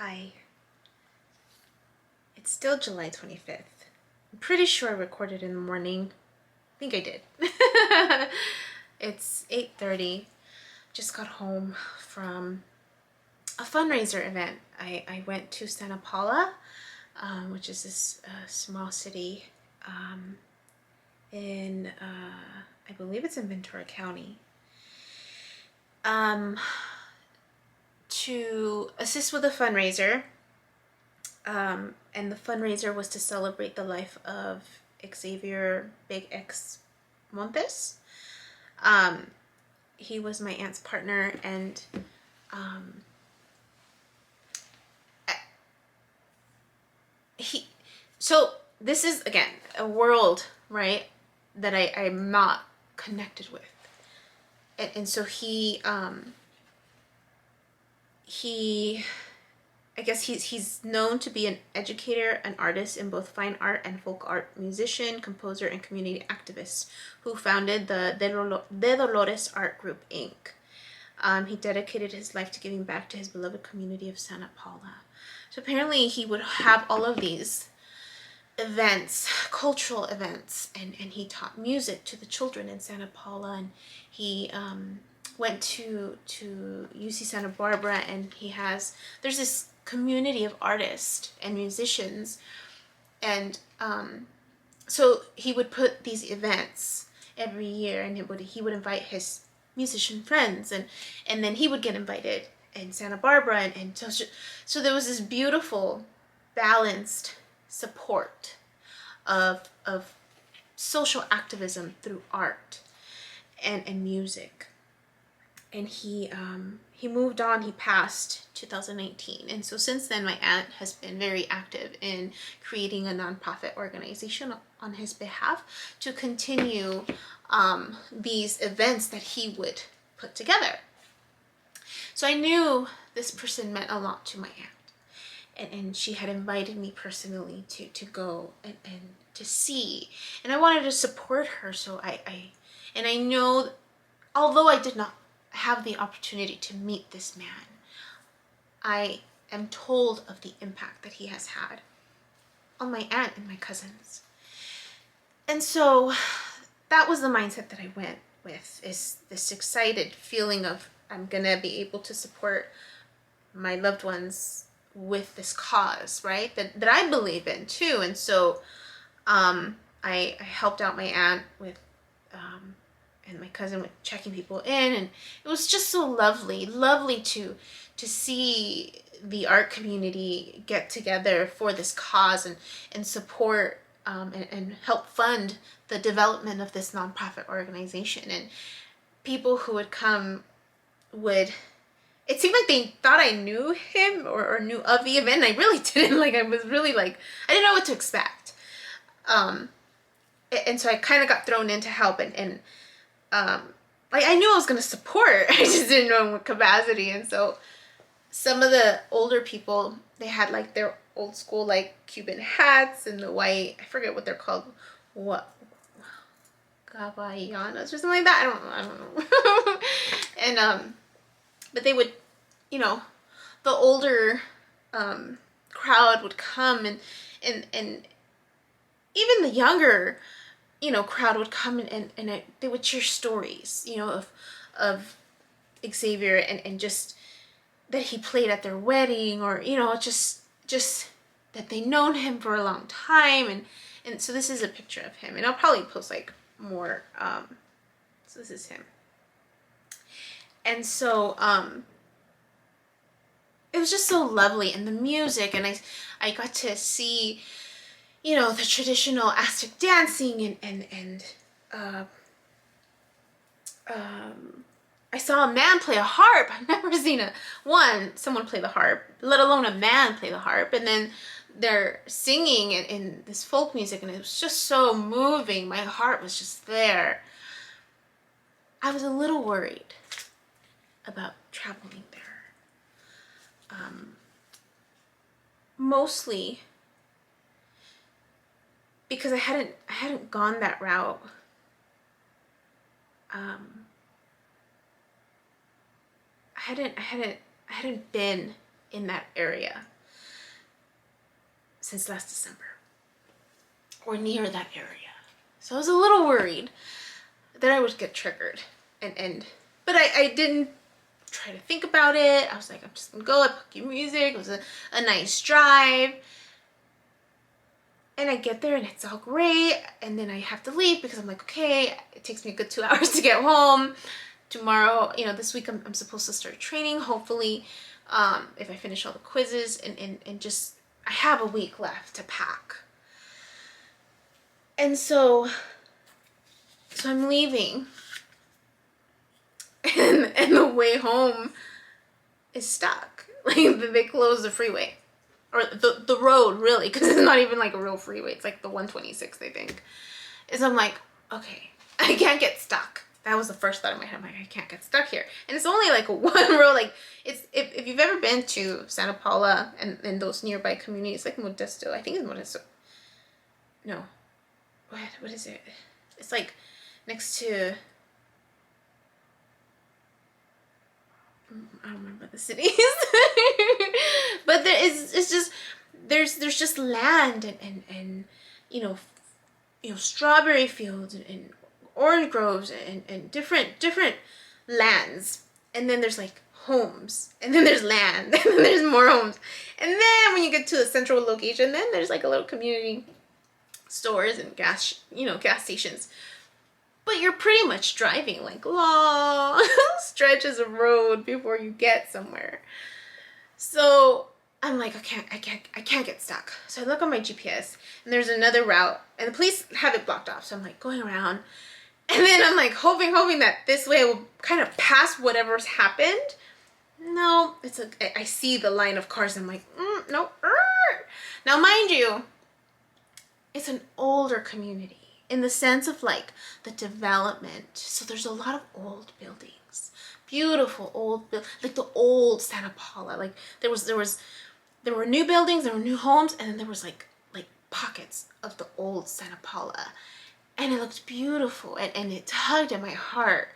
Hi. It's still July 25th. I'm pretty sure I recorded in the morning. I think I did. It's 8:30. Just got home from a fundraiser event. I went to Santa Paula, which is this small city in, I believe it's in Ventura County, to assist with a fundraiser. And the fundraiser was to celebrate the life of Xavier Big X Montes. He was my aunt's partner, and so this is, again, a world, right, that I'm not connected with. And so he I guess he's known to be an educator, an artist in both fine art and folk art, musician, composer, and community activist who founded the De Dolores Art Group, Inc. He dedicated his life to giving back to his beloved community of Santa Paula. So apparently he would have all of these events, cultural events, and he taught music to the children in Santa Paula, and he went to UC Santa Barbara, and there's this community of artists and musicians, and so he would put these events every year, and he would invite his musician friends, and then he would get invited in Santa Barbara, and so there was this beautiful balanced support of social activism through art and music. And he moved on. He passed 2018, and so since then my aunt has been very active in creating a nonprofit organization on his behalf to continue these events that he would put together. So I knew this person meant a lot to my aunt, and she had invited me personally to go and to see, and I wanted to support her. So I know, although I did not have the opportunity to meet this man, I am told of the impact that he has had on my aunt and my cousins. And so that was the mindset that I went with, is this excited feeling of I'm gonna be able to support my loved ones with this cause, right, that I believe in too. And so I helped out my aunt with and my cousin with checking people in, and it was just so lovely to see the art community get together for this cause and support and help fund the development of this nonprofit organization. And people who would come it seemed like they thought I knew him or knew of the event, and I really didn't. I was really I didn't know what to expect. And so I kind of got thrown in to help, and I knew I was going to support. I just didn't know in what capacity. And so some of the older people, they had their old school Cuban hats and the white, I forget what they're called, Gabayanas or something like that. I don't know. And but they would, the older crowd would come, and even the younger crowd would come, and they would share stories, of Xavier, and just that he played at their wedding, or just that they known him for a long time, and so this is a picture of him, and I'll probably post more. So this is him, and so it was just so lovely, and the music, and I got to see the traditional Aztec dancing, and I saw a man play a harp. I've never seen someone play the harp, let alone a man play the harp. And then they're singing in this folk music, and it was just so moving. My heart was just there. I was a little worried about traveling there. Mostly because I hadn't gone that route. I hadn't been in that area since last December, or near that area. So I was a little worried that I would get triggered, but I didn't try to think about it. I was like, I'm just gonna go, I put cute music, it was a nice drive. And I get there and it's all great, and then I have to leave because I'm like, okay, it takes me a good 2 hours to get home. Tomorrow, this week I'm supposed to start training, hopefully, if I finish all the quizzes, and just, I have a week left to pack. And so I'm leaving, and the way home is stuck. Like, they closed the freeway. Or the road, really, because it's not even like a real freeway. It's like the 126, I think. And so I'm like, okay, I can't get stuck. That was the first thought in my head. I'm like, I can't get stuck here. And it's only like one road. Like, it's, if you've ever been to Santa Paula and those nearby communities, like Modesto, I think it's Modesto. No. What is it? It's like next to, I don't remember the cities. But it's just, there's just land and strawberry fields and orange groves and different lands. And then there's like homes, and then there's land, and then there's more homes. And then when you get to a central location, then there's like a little community stores and gas stations. But you're pretty much driving like long stretches of road before you get somewhere. So I'm like, I can't get stuck. So I look on my GPS, and there's another route, and the police have it blocked off. So I'm like going around, and then I'm like hoping that this way I will kind of pass whatever's happened. No, I see the line of cars, and I'm like, no. Now, mind you, it's an older community in the sense of like the development. So there's a lot of old buildings, beautiful old, like the old Santa Paula. Like there were new buildings, there were new homes, and then there was like pockets of the old Santa Paula, and it looked beautiful, and it tugged at my heart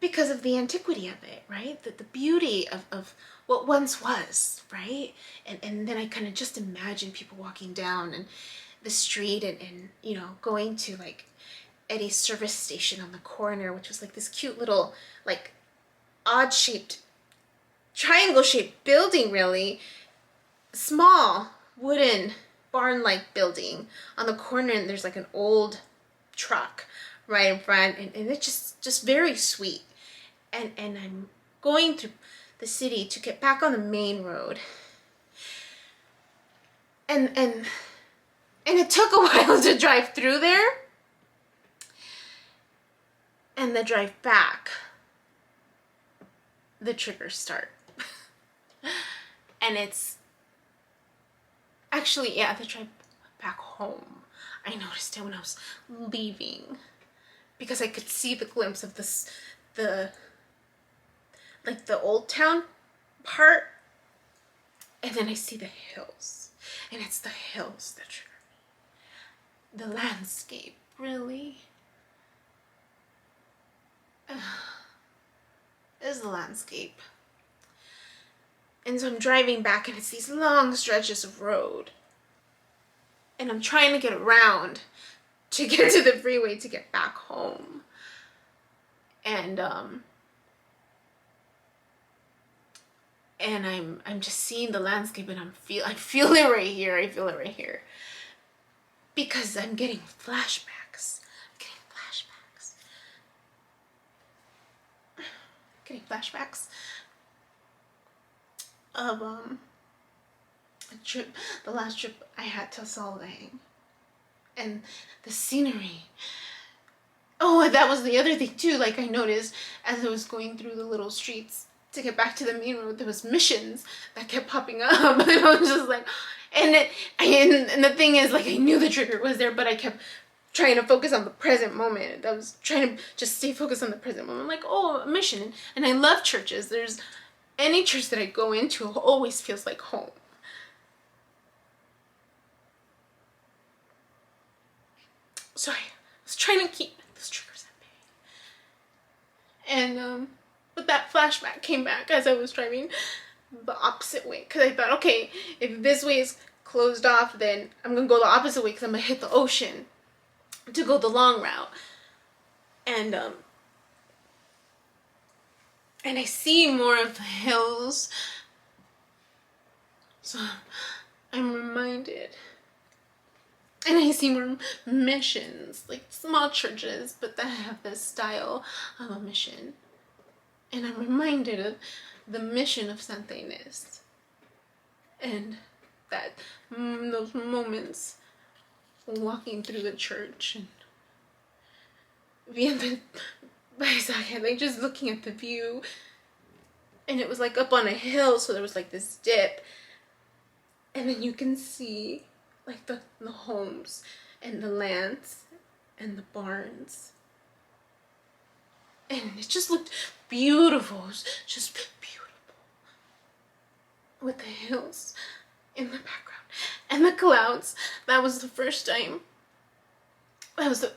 because of the antiquity of it, right? The beauty of what once was, right? And then I kind of just imagine people walking down and the street and going to like Eddie's service station on the corner, which was like this cute little like odd shaped, triangle shaped building, really small wooden barn-like building on the corner, and there's like an old truck right in front, and it's just very sweet. And I'm going through the city to get back on the main road, and it took a while to drive through there, and the drive back, the triggers start. And it's actually, the drive back home, I noticed it when I was leaving, because I could see the glimpse of the old town part, and then I see the hills, and it's the hills that trigger me. The landscape, really. Is the landscape. And so I'm driving back, and it's these long stretches of road, and I'm trying to get around to get to the freeway to get back home. And I'm just seeing the landscape, and I feel it right here. I feel it right here. Because I'm getting flashbacks. Of the last trip I had to Solvang, and the scenery. Oh, that was the other thing too. Like, I noticed as I was going through the little streets to get back to the main road, there was missions that kept popping up, and I was just like, and the thing is, like, I knew the trigger was there, but I kept trying to focus on the present moment. I was trying to just stay focused on the present moment. I'm like, oh, a mission. And I love churches. There's any church that I go into always feels like home. So I was trying to keep those triggers at bay. And, but that flashback came back as I was driving the opposite way. Because I thought, okay, if this way is closed off, then I'm going to go the opposite way because I'm going to hit the ocean to go the long route. And I see more of the hills. So I'm reminded. And I see more missions, like small churches, but that have this style of a mission. And I'm reminded of the mission of Santa Ynez. And that those moments walking through the church and viendo el paisaje, like just looking at the view. And it was like up on a hill, so there was like this dip. And then you can see like the homes and the lands and the barns. And it just looked beautiful. It was just beautiful. With the hills in the background and the clouds. That was the first time. That was the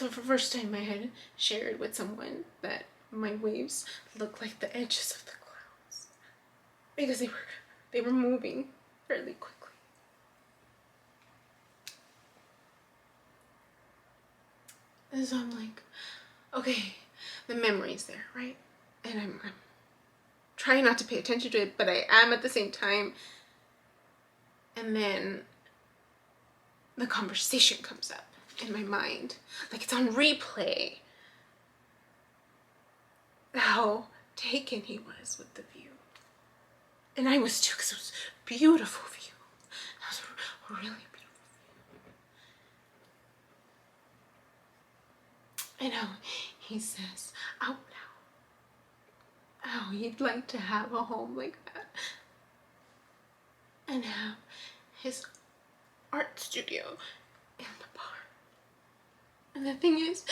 first time I had shared with someone that my waves looked like the edges of the clouds. Because they were moving fairly quickly. And so I'm like, okay, the memory's there, right? And I'm trying not to pay attention to it, but I am at the same time. And then the conversation comes up in my mind, like it's on replay. How taken he was with the view. And I was too, because it was a beautiful view. That was a really beautiful view. And how he says out loud how he'd like to have a home like that. And have his art studio in the bar. And the thing is,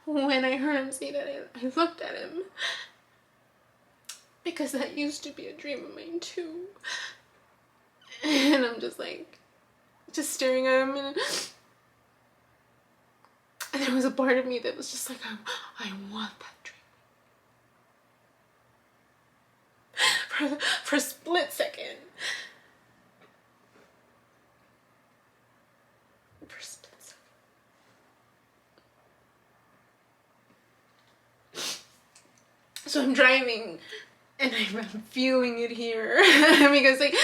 when I heard him say that, I looked at him. Because that used to be a dream of mine too. And I'm just like, just staring at him. And there was a part of me that was just like, I want that dream. For a split second. So I'm driving and I'm feeling it here. Because like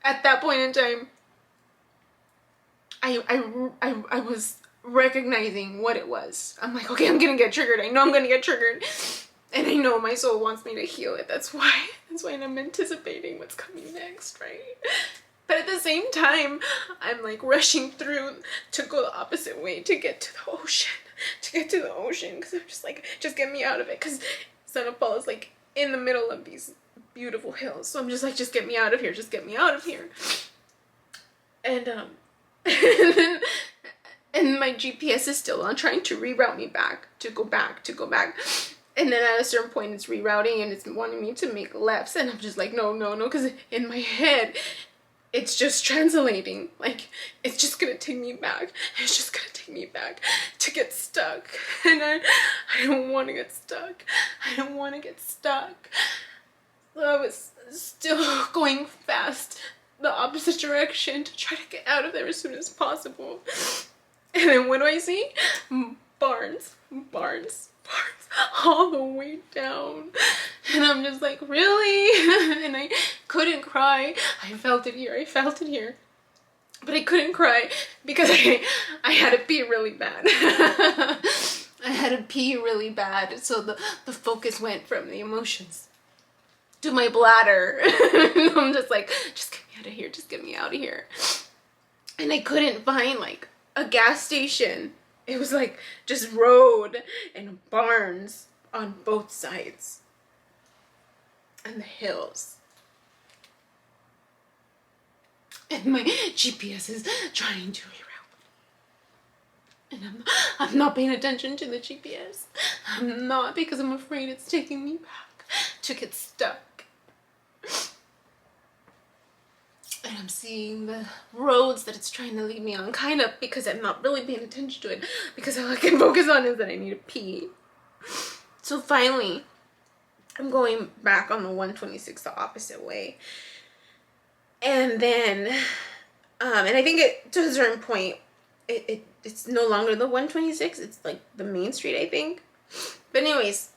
at that point in time, I was recognizing what it was. I'm like, okay, I'm gonna get triggered. I know I'm gonna get triggered. And I know my soul wants me to heal it. That's why I'm anticipating what's coming next, right? But at the same time, I'm like rushing through to go the opposite way to get to the ocean. Because I'm just like, just get me out of it. Because Santa Paula is like in the middle of these beautiful hills. So I'm just like, just get me out of here. Just get me out of here. And and my GPS is still on trying to reroute me back, to go back. And then at a certain point it's rerouting and it's wanting me to make lefts. And I'm just like, no. Because in my head, it's just translating. Like, it's just gonna take me back. It's just gonna take me back to get stuck. And I don't want to get stuck. So I was still going fast the opposite direction to try to get out of there as soon as possible. And then what do I see? Barns. All the way down. And I'm just like, really? And I couldn't cry. I felt it here. But I couldn't cry because I had to pee really bad. So the focus went from the emotions to my bladder. I'm just like, just get me out of here. And I couldn't find like a gas station. It was like just road and barns on both sides. And the hills. And my GPS is trying to reroute me. And I'm not paying attention to the GPS. I'm not, because I'm afraid it's taking me back to get stuck. And I'm seeing the roads that it's trying to lead me on, kind of, because I'm not really paying attention to it, because all I can focus on is that I need to pee. So finally, I'm going back on the 126 the opposite way. And then, and I think to a certain point, it's no longer the 126. It's like the main street, I think. But anyways,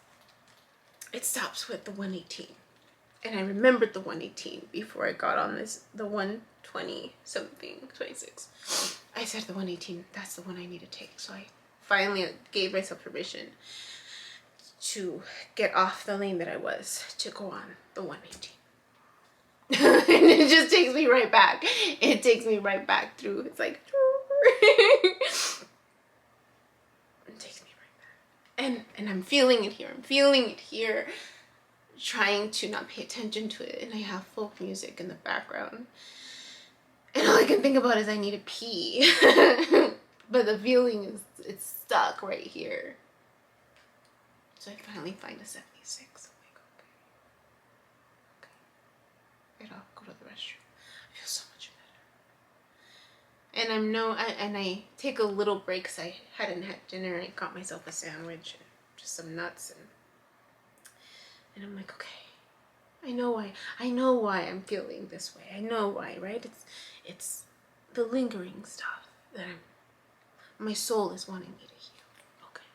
it stops with the 118. And I remembered the 118 before I got on the 120 something, 26. I said the 118, that's the one I need to take. So I finally gave myself permission to get off the lane that I was to go on the 118. And it just takes me right back. It takes me right back through. It's like, it takes me right back. And I'm feeling it here. I'm feeling it here. Trying to not pay attention to it. And I have folk music in the background. And all I can think about is I need to pee. But the feeling is, it's stuck right here. So I finally find a 76. I'm like, okay. I'll go to the restroom. I feel so much better. And I take a little break because I hadn't had dinner. I got myself a sandwich and just some nuts. And I'm like, okay. I know why I'm feeling this way. I know why, right? It's the lingering stuff that my soul is wanting me to heal. Okay.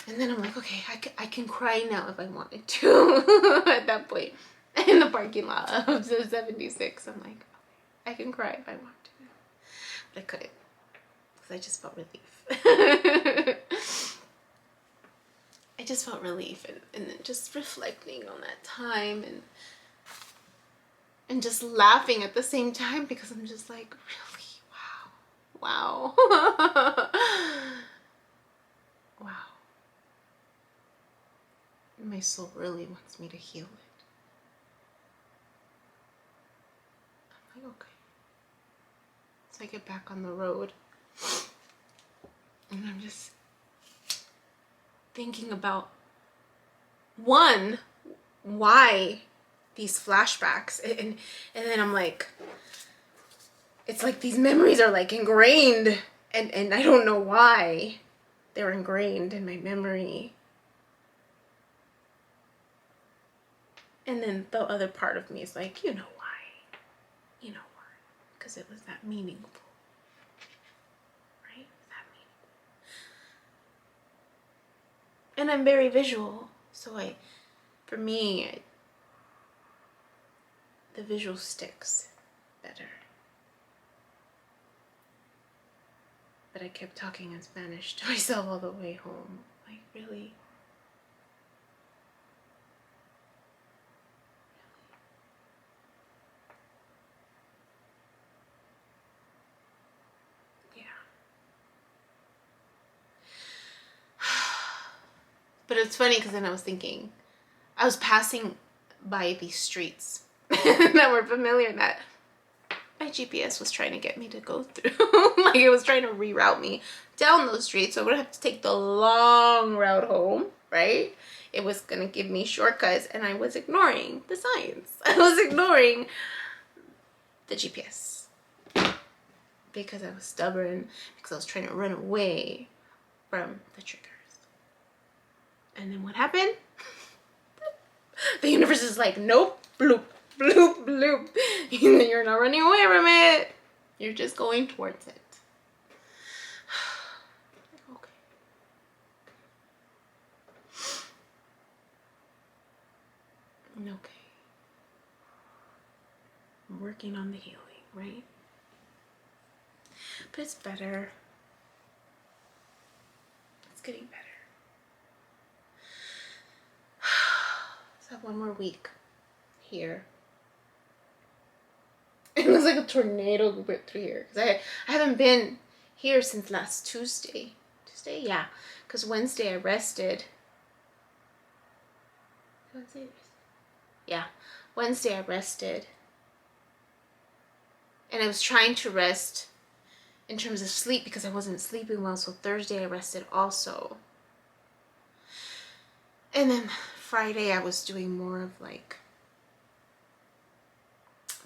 And then I'm like, okay, I can cry now if I wanted to. At that point, in the parking lot of the 76, I'm like, okay, I can cry if I want to. But I couldn't, because I just felt relief. I just felt relief and just reflecting on that time and just laughing at the same time, because I'm just like, really? Wow. Wow. My soul really wants me to heal it. I'm like, okay. So I get back on the road and I'm just thinking about, one, why these flashbacks, and then I'm like, it's like these memories are like ingrained, and I don't know why they're ingrained in my memory. And then the other part of me is like, you know why, because it was that meaningful. And I'm very visual, so for me, the visual sticks better. But I kept talking in Spanish to myself all the way home. Like, really? Yeah. But it's funny because then I was thinking, I was passing by these streets that were familiar that my GPS was trying to get me to go through. Like, it was trying to reroute me down those streets, so I would have to take the long route home, right? It was gonna give me shortcuts, and I was ignoring the signs. I was ignoring the GPS because I was stubborn, because I was trying to run away from the triggers. And then what happened? The universe is like, nope, bloop, bloop, bloop. You're not running away from it. You're just going towards it. Okay. Okay. I'm working on the healing, right? But it's better. It's getting better. So I have one more week here. It looks like a tornado went through here. Because I haven't been here since last Tuesday. Tuesday? Yeah. Because Wednesday I rested. Yeah. Wednesday I rested. And I was trying to rest in terms of sleep because I wasn't sleeping well. So Thursday I rested also. And then Friday I was doing more of like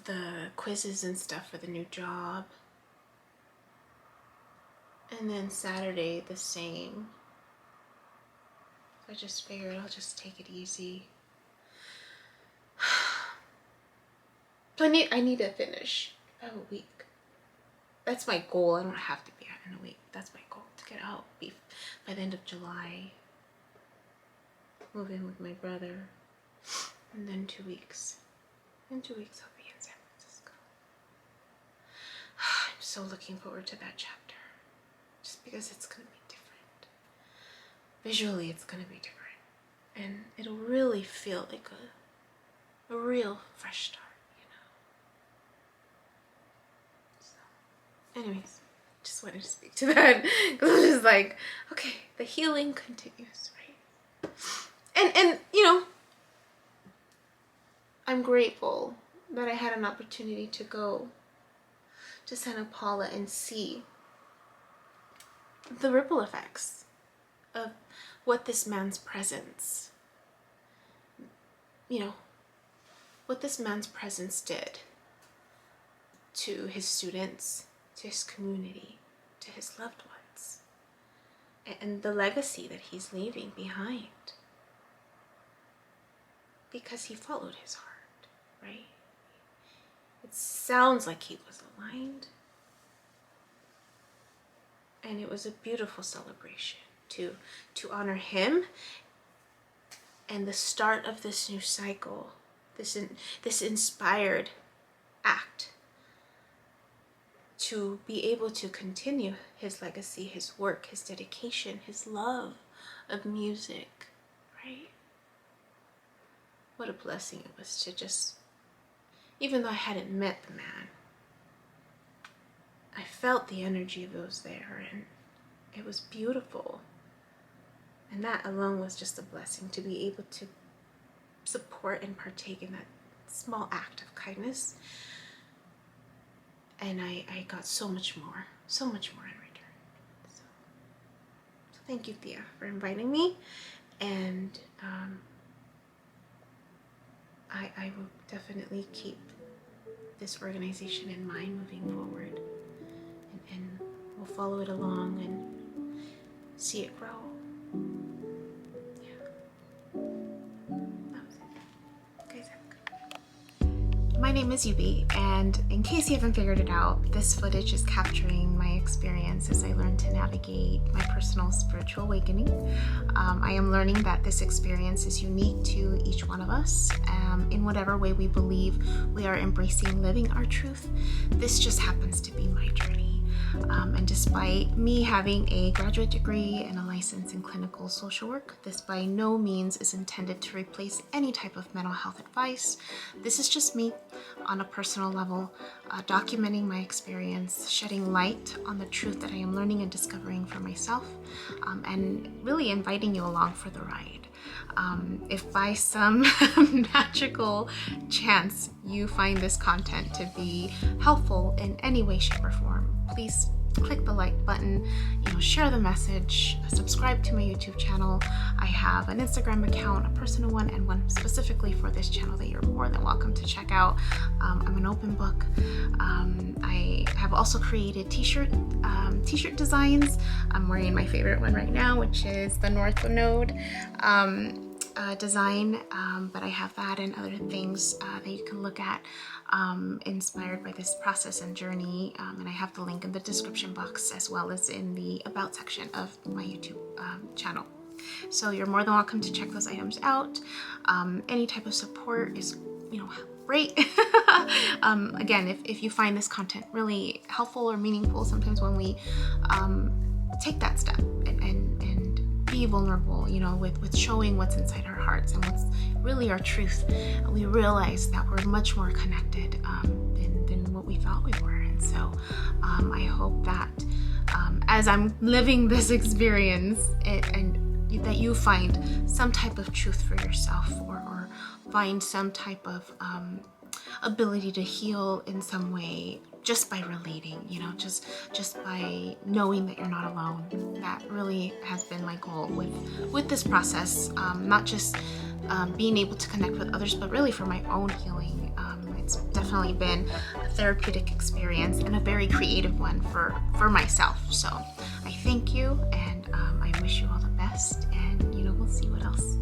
the quizzes and stuff for the new job. And then Saturday the same. I just figured I'll just take it easy. So I need to finish. I have a week. That's my goal. I don't have to be out in a week. That's my goal, to get out by the end of July. Move in with my brother. And then 2 weeks. In 2 weeks I'll be in San Francisco. I'm so looking forward to that chapter. Just because it's going to be different. Visually it's going to be different. And it'll really feel like a real fresh start, you know. So, anyways, just wanted to speak to that. Because I'm just like, okay, the healing continues, right? And you know, I'm grateful that I had an opportunity to go to Santa Paula and see the ripple effects of what this man's presence, you know, what this man's presence did to his students, to his community, to his loved ones, and the legacy that he's leaving behind. Because he followed his heart, right? It sounds like he was aligned. And it was a beautiful celebration to honor him and the start of this new cycle, this inspired act to be able to continue his legacy, his work, his dedication, his love of music, right? What a blessing it was to just, even though I hadn't met the man, I felt the energy of those there, and it was beautiful. And that alone was just a blessing, to be able to support and partake in that small act of kindness. And I got so much more in return. So thank you, Thea, for inviting me. And I will definitely keep this organization in mind moving forward. And we'll follow it along and see it grow. Yeah. That was it. Guys, have a good one. My name is Yubi, and in case you haven't figured it out, this footage is capturing my experience as I learn to navigate my personal spiritual awakening. I am learning that this experience is unique to each one of us. In whatever way we believe we are embracing living our truth, this just happens to be my journey. And despite me having a graduate degree and a license in clinical social work, this by no means is intended to replace any type of mental health advice. This is just me on a personal level, documenting my experience, shedding light on the truth that I am learning and discovering for myself, and really inviting you along for the ride. If by some magical chance you find this content to be helpful in any way, shape, or form, please click the like button, share the message, subscribe to my YouTube channel. I have an Instagram account, a personal one, and one specifically for this channel that you're more than welcome to check out. I'm an open book. I have also created t-shirt designs. I'm wearing my favorite one right now, which is the North Node design, but I have that and other things that you can look at inspired by this process and journey, and I have the link in the description box as well as in the about section of my YouTube channel. So you're more than welcome to check those items out. Any type of support is great. Again, if you find this content really helpful or meaningful, sometimes when we take that step and be vulnerable, with showing what's inside our hearts and what's really our truth, we realize that we're much more connected than what we thought we were. And so I hope that as I'm living this experience and that you find some type of truth for yourself, or find some type of ability to heal in some way just by relating, just by knowing that you're not alone. That really has been my goal with this process, not just being able to connect with others, but really for my own healing. It's definitely been a therapeutic experience and a very creative one for myself. So I thank you, and I wish you all the best, and we'll we'll see what else